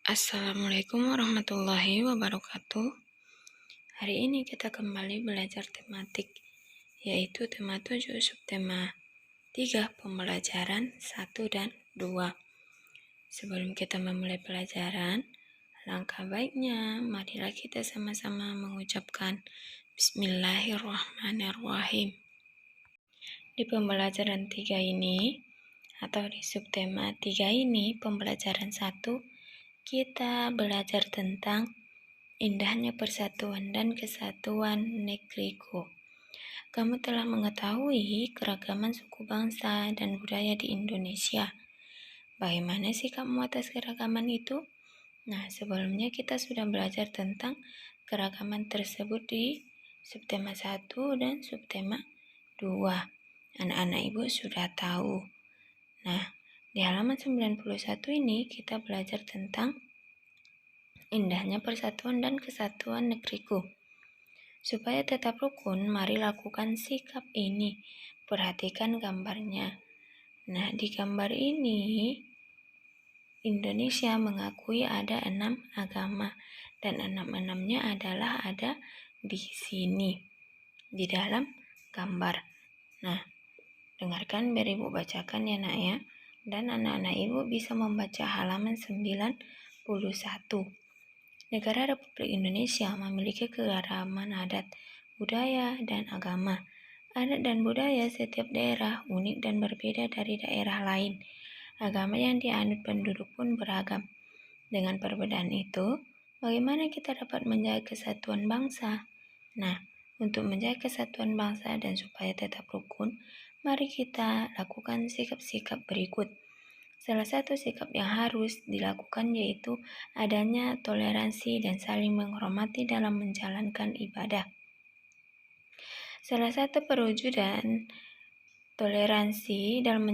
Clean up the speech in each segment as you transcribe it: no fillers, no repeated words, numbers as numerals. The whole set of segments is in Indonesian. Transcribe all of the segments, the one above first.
Assalamualaikum warahmatullahi wabarakatuh. Hari ini kita kembali belajar tematik, yaitu tema 7 subtema 3 pembelajaran 1 dan 2. Sebelum kita memulai pelajaran, langkah baiknya marilah kita sama-sama mengucapkan Bismillahirrahmanirrahim. Di pembelajaran 3 ini, atau di subtema 3 ini, pembelajaran 1, kita belajar tentang indahnya persatuan dan kesatuan negeriku. Kamu telah mengetahui keragaman suku bangsa dan budaya di Indonesia. Bagaimana sikapmu atas keragaman itu? Nah, sebelumnya kita sudah belajar tentang keragaman tersebut di subtema 1 dan subtema 2. Anak-anak ibu sudah tahu. Nah, di halaman 91 ini kita belajar tentang indahnya persatuan dan kesatuan negeriku. Supaya tetap rukun, mari lakukan sikap ini. Perhatikan gambarnya. Nah, di gambar ini, Indonesia mengakui ada 6 agama. Dan 6-6-nya adalah ada di sini, di dalam gambar. Nah, dengarkan biar ibu bacakan ya nak ya. Dan anak-anak ibu bisa membaca halaman 91. Negara Republik Indonesia memiliki keragaman adat, budaya, dan agama. Adat dan budaya setiap daerah unik dan berbeda dari daerah lain. Agama yang dianut penduduk pun beragam. Dengan perbedaan itu, bagaimana kita dapat menjaga kesatuan bangsa? Nah, untuk menjaga kesatuan bangsa dan supaya tetap rukun, mari kita lakukan sikap-sikap berikut. Salah satu sikap yang harus dilakukan yaitu adanya toleransi dan saling menghormati dalam menjalankan ibadah. Salah satu perwujudan toleransi dalam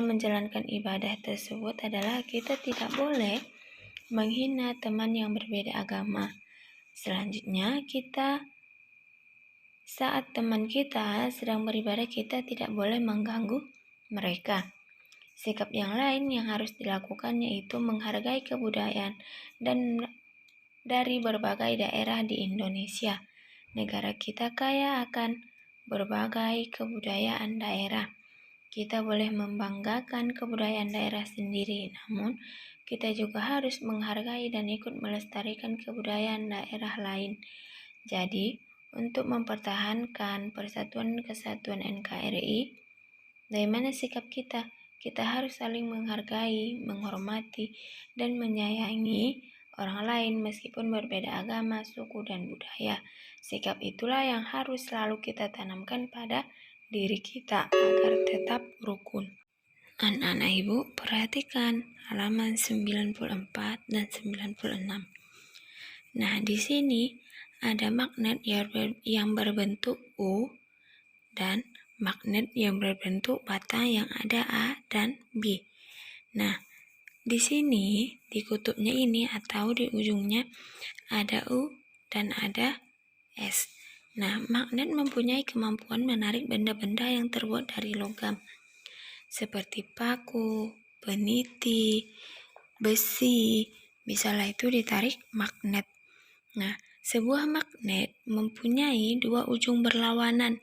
menjalankan ibadah tersebut adalah kita tidak boleh menghina teman yang berbeda agama. Selanjutnya, saat teman kita sedang beribadah, kita tidak boleh mengganggu mereka. Sikap yang lain yang harus dilakukan yaitu menghargai kebudayaan dan dari berbagai daerah di Indonesia. Negara kita kaya akan berbagai kebudayaan daerah. Kita boleh membanggakan kebudayaan daerah sendiri, namun kita juga harus menghargai dan ikut melestarikan kebudayaan daerah lain. Jadi, untuk mempertahankan persatuan dan kesatuan NKRI, bagaimana sikap kita? Kita harus saling menghargai, menghormati, dan menyayangi orang lain meskipun berbeda agama, suku, dan budaya. Sikap itulah yang harus selalu kita tanamkan pada diri kita agar tetap rukun. Anak-anak ibu, perhatikan halaman 94 dan 96. Nah, di sini ada magnet yang berbentuk U dan magnet yang berbentuk batang yang ada A dan B. Nah, di sini di kutubnya ini atau di ujungnya ada U dan ada S. Nah, magnet mempunyai kemampuan menarik benda-benda yang terbuat dari logam seperti paku, peniti, besi, bisalah itu ditarik magnet. Nah, sebuah magnet mempunyai dua ujung berlawanan.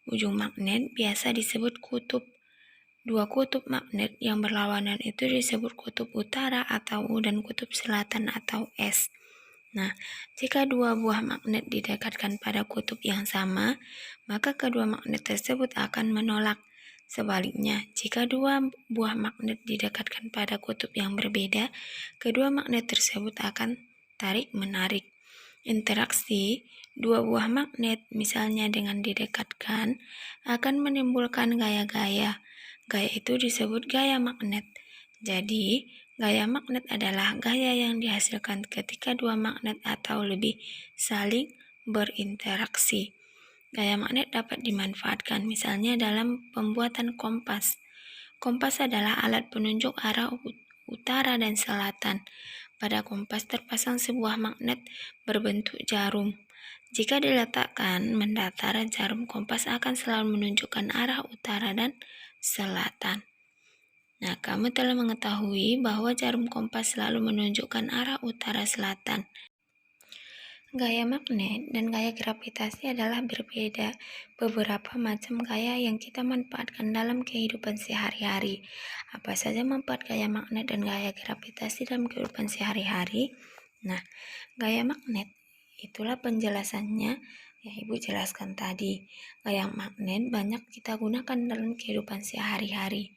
Ujung magnet biasa disebut kutub. Dua kutub magnet yang berlawanan itu disebut kutub utara atau U dan kutub selatan atau S. Nah, jika dua buah magnet didekatkan pada kutub yang sama, maka kedua magnet tersebut akan menolak. Sebaliknya, jika dua buah magnet didekatkan pada kutub yang berbeda, kedua magnet tersebut akan tarik-menarik. Interaksi dua buah magnet, misalnya dengan didekatkan, akan menimbulkan gaya-gaya. Gaya itu disebut gaya magnet. Jadi, gaya magnet adalah gaya yang dihasilkan ketika dua magnet atau lebih saling berinteraksi. Gaya magnet dapat dimanfaatkan misalnya dalam pembuatan kompas. Kompas adalah alat penunjuk arah utara dan selatan. Pada kompas terpasang sebuah magnet berbentuk jarum. Jika diletakkan mendatar, jarum kompas akan selalu menunjukkan arah utara dan selatan. Nah, kamu telah mengetahui bahwa jarum kompas selalu menunjukkan arah utara selatan. Gaya magnet dan gaya gravitasi adalah berbeda. Beberapa macam gaya yang kita manfaatkan dalam kehidupan sehari-hari. Apa saja manfaat gaya magnet dan gaya gravitasi dalam kehidupan sehari-hari? Nah, gaya magnet itulah penjelasannya yang Ibu jelaskan tadi. Gaya magnet banyak kita gunakan dalam kehidupan sehari-hari.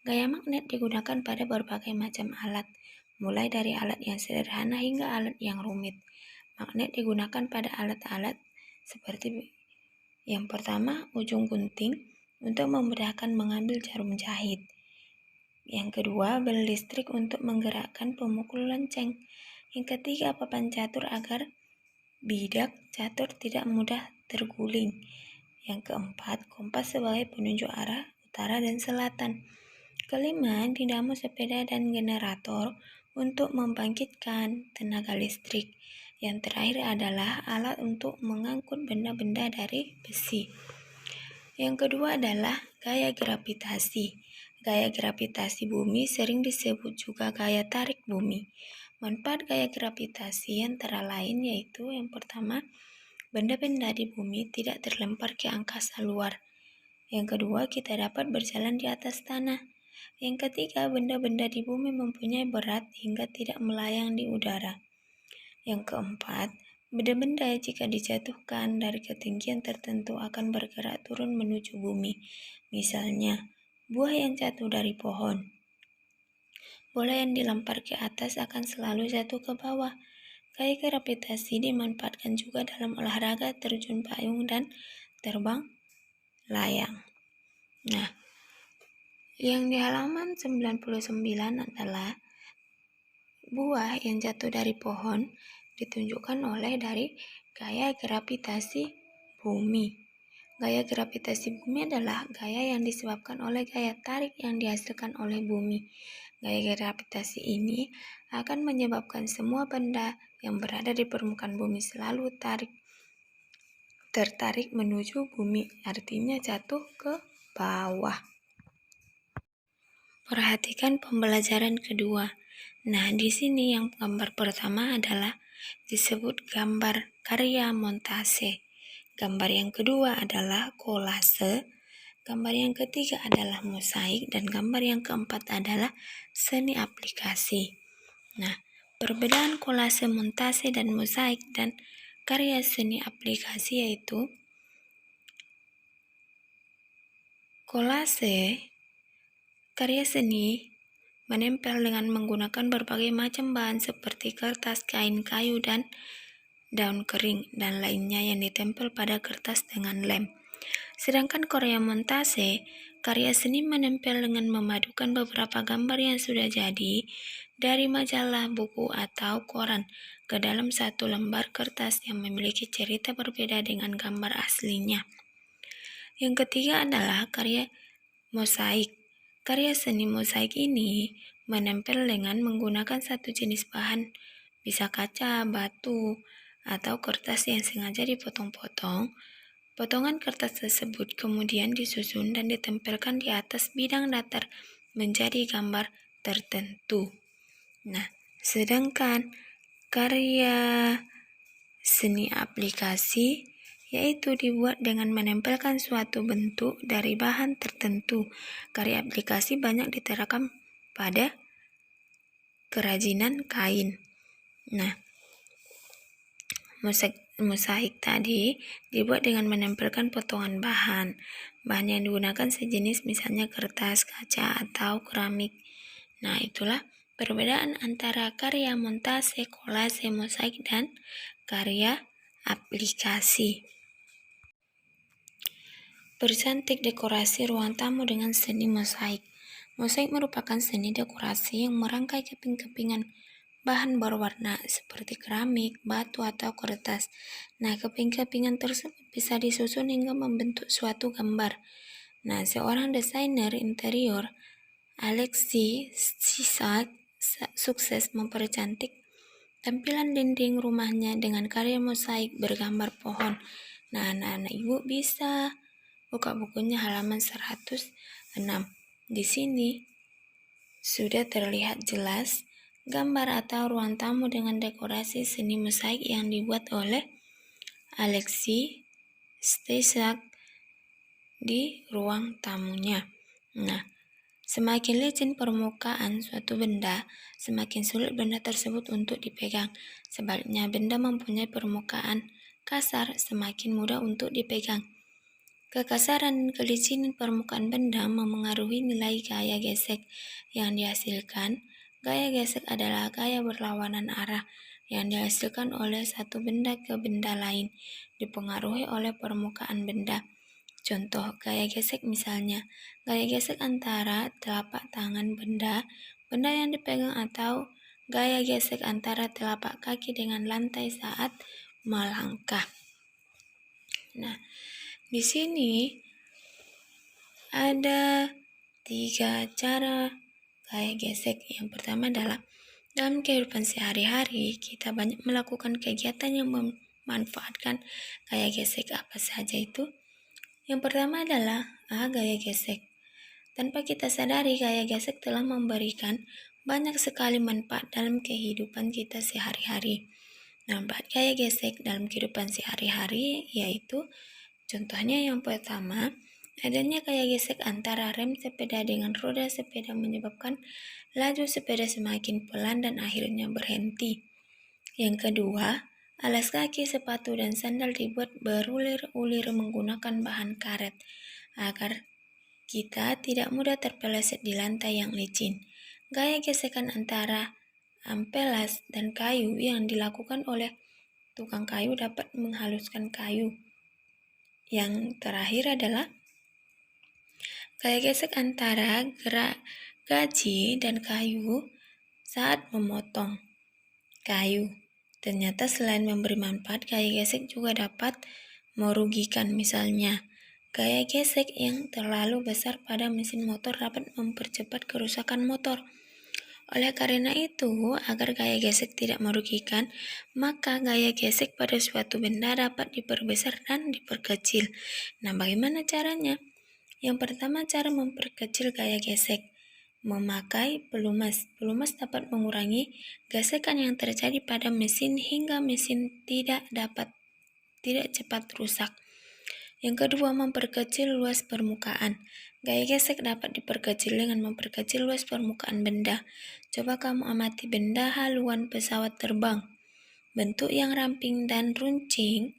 Gaya magnet digunakan pada berbagai macam alat, mulai dari alat yang sederhana hingga alat yang rumit. Magnet digunakan pada alat-alat seperti yang pertama, ujung gunting untuk memudahkan mengambil jarum jahit. Yang kedua, bel listrik untuk menggerakkan pemukul lonceng. Yang ketiga, papan catur agar bidak catur tidak mudah terguling. Yang keempat, kompas sebagai penunjuk arah utara dan selatan. Kelima, dinamo sepeda dan generator untuk membangkitkan tenaga listrik. Yang terakhir adalah alat untuk mengangkut benda-benda dari besi. Yang kedua adalah gaya gravitasi. Gaya gravitasi bumi sering disebut juga gaya tarik bumi. Manfaat gaya gravitasi antara lain yaitu yang pertama, benda-benda di bumi tidak terlempar ke angkasa luar. Yang kedua, kita dapat berjalan di atas tanah. Yang ketiga, benda-benda di bumi mempunyai berat hingga tidak melayang di udara. Yang keempat, benda-benda jika dijatuhkan dari ketinggian tertentu akan bergerak turun menuju bumi. Misalnya, buah yang jatuh dari pohon. Bola yang dilempar ke atas akan selalu jatuh ke bawah. Gaya gravitasi dimanfaatkan juga dalam olahraga terjun payung dan terbang layang. Nah, yang di halaman 99 adalah buah yang jatuh dari pohon ditunjukkan oleh dari gaya gravitasi bumi. Gaya gravitasi bumi adalah gaya yang disebabkan oleh gaya tarik yang dihasilkan oleh bumi. Gaya gravitasi ini akan menyebabkan semua benda yang berada di permukaan bumi selalu tertarik menuju bumi, artinya jatuh ke bawah. Perhatikan pembelajaran kedua. Nah, di sini yang gambar pertama adalah disebut gambar karya montase. Gambar yang kedua adalah kolase. Gambar yang ketiga adalah mosaik dan gambar yang keempat adalah seni aplikasi. Nah, perbedaan kolase, montase dan mosaik dan karya seni aplikasi yaitu kolase karya seni menempel dengan menggunakan berbagai macam bahan seperti kertas, kain, kayu, dan daun kering, dan lainnya yang ditempel pada kertas dengan lem. Sedangkan karya montase, karya seni menempel dengan memadukan beberapa gambar yang sudah jadi dari majalah, buku, atau koran ke dalam satu lembar kertas yang memiliki cerita berbeda dengan gambar aslinya. Yang ketiga adalah karya mosaik. Karya seni mosaik ini menempel dengan menggunakan satu jenis bahan, bisa kaca, batu, atau kertas yang sengaja dipotong-potong. Potongan kertas tersebut kemudian disusun dan ditempelkan di atas bidang datar menjadi gambar tertentu. Nah, sedangkan karya seni aplikasi yaitu dibuat dengan menempelkan suatu bentuk dari bahan tertentu. Karya aplikasi banyak diterapkan pada kerajinan kain. Nah, mosaik tadi dibuat dengan menempelkan potongan bahan. Bahan yang digunakan sejenis misalnya kertas, kaca, atau keramik. Nah, itulah perbedaan antara karya montase, kolase, mosaik, dan karya aplikasi. Bercantik dekorasi ruang tamu dengan seni mosaik. Mosaik merupakan seni dekorasi yang merangkai keping-kepingan bahan berwarna seperti keramik, batu, atau kertas. Nah, keping-kepingan tersebut bisa disusun hingga membentuk suatu gambar. Nah, seorang desainer interior, Alexi Sisak, sukses mempercantik tampilan dinding rumahnya dengan karya mosaik bergambar pohon. Nah, anak-anak ibu bisa buka bukunya halaman 106. Di sini Sudah terlihat jelas gambar atau ruang tamu dengan dekorasi seni mosaik yang dibuat oleh Alexei Steisak di ruang tamunya. Nah, semakin licin permukaan suatu benda, semakin sulit benda tersebut untuk dipegang. Sebaliknya, benda mempunyai permukaan kasar semakin mudah untuk dipegang. Kekasaran dan kelicinan permukaan benda memengaruhi nilai gaya gesek yang dihasilkan. Gaya gesek adalah gaya berlawanan arah yang dihasilkan oleh satu benda ke benda lain, dipengaruhi oleh permukaan benda. Contoh gaya gesek misalnya, gaya gesek antara telapak tangan benda yang dipegang, atau gaya gesek antara telapak kaki dengan lantai saat melangkah. Nah, di sini ada 3 cara gaya gesek. Yang pertama adalah dalam kehidupan sehari-hari kita banyak melakukan kegiatan yang memanfaatkan gaya gesek. Apa saja itu? Yang pertama adalah gaya gesek. Tanpa kita sadari, gaya gesek telah memberikan banyak sekali manfaat dalam kehidupan kita sehari-hari. Manfaat gaya gesek dalam kehidupan sehari-hari yaitu, contohnya yang pertama, adanya gaya gesek antara rem sepeda dengan roda sepeda menyebabkan laju sepeda semakin pelan dan akhirnya berhenti. Yang kedua, alas kaki, sepatu, dan sandal dibuat berulir-ulir menggunakan bahan karet agar kita tidak mudah terpeleset di lantai yang licin. Gaya gesekan antara ampelas dan kayu yang dilakukan oleh tukang kayu dapat menghaluskan kayu. Yang terakhir adalah gaya gesek antara gaji dan kayu saat memotong kayu. Ternyata selain memberi manfaat, gaya gesek juga dapat merugikan. Misalnya, gaya gesek yang terlalu besar pada mesin motor dapat mempercepat kerusakan motor. Oleh karena itu, agar gaya gesek tidak merugikan, maka gaya gesek pada suatu benda dapat diperbesar dan diperkecil. Nah, bagaimana caranya? Yang pertama, cara memperkecil gaya gesek. Memakai pelumas. Pelumas dapat mengurangi gesekan yang terjadi pada mesin hingga mesin tidak cepat rusak. Yang kedua, memperkecil luas permukaan. Gaya gesek dapat diperkecil dengan memperkecil luas permukaan benda. Coba kamu amati benda haluan pesawat terbang. Bentuk yang ramping dan runcing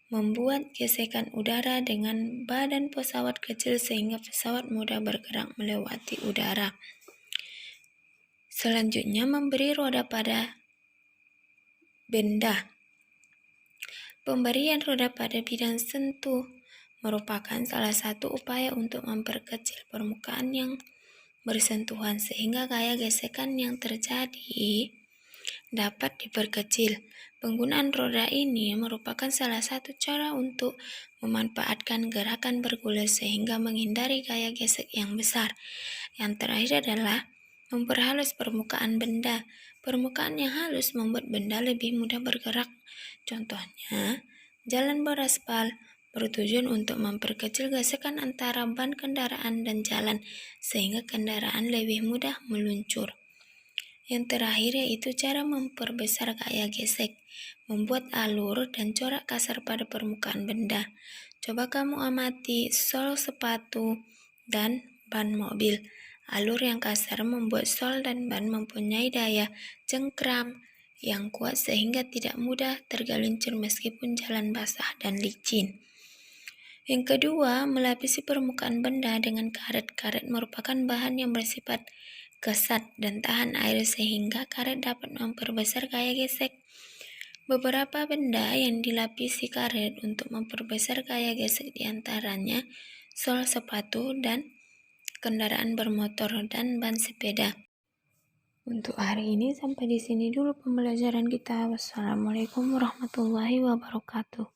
membuat gesekan udara dengan badan pesawat kecil sehingga pesawat mudah bergerak melewati udara. Selanjutnya, memberi roda pada benda. Pemberian roda pada bidang sentuh merupakan salah satu upaya untuk memperkecil permukaan yang bersentuhan sehingga gaya gesekan yang terjadi dapat diperkecil. Penggunaan roda ini merupakan salah satu cara untuk memanfaatkan gerakan bergulir sehingga menghindari gaya gesek yang besar. Yang terakhir adalah memperhalus permukaan benda. Permukaan yang halus membuat benda lebih mudah bergerak. Contohnya, jalan beraspal bertujuan untuk memperkecil gesekan antara ban kendaraan dan jalan sehingga kendaraan lebih mudah meluncur. Yang terakhir yaitu cara memperbesar gaya gesek, membuat alur dan corak kasar pada permukaan benda. Coba kamu amati sol sepatu dan ban mobil. Alur yang kasar membuat sol dan ban mempunyai daya cengkram yang kuat sehingga tidak mudah tergelincir meskipun jalan basah dan licin. Yang kedua, melapisi permukaan benda dengan karet. Karet merupakan bahan yang bersifat kesat dan tahan air sehingga karet dapat memperbesar gaya gesek. Beberapa benda yang dilapisi karet untuk memperbesar gaya gesek diantaranya sol sepatu dan kendaraan bermotor dan ban sepeda. Untuk hari ini sampai di sini dulu pembelajaran kita. Wassalamualaikum warahmatullahi wabarakatuh.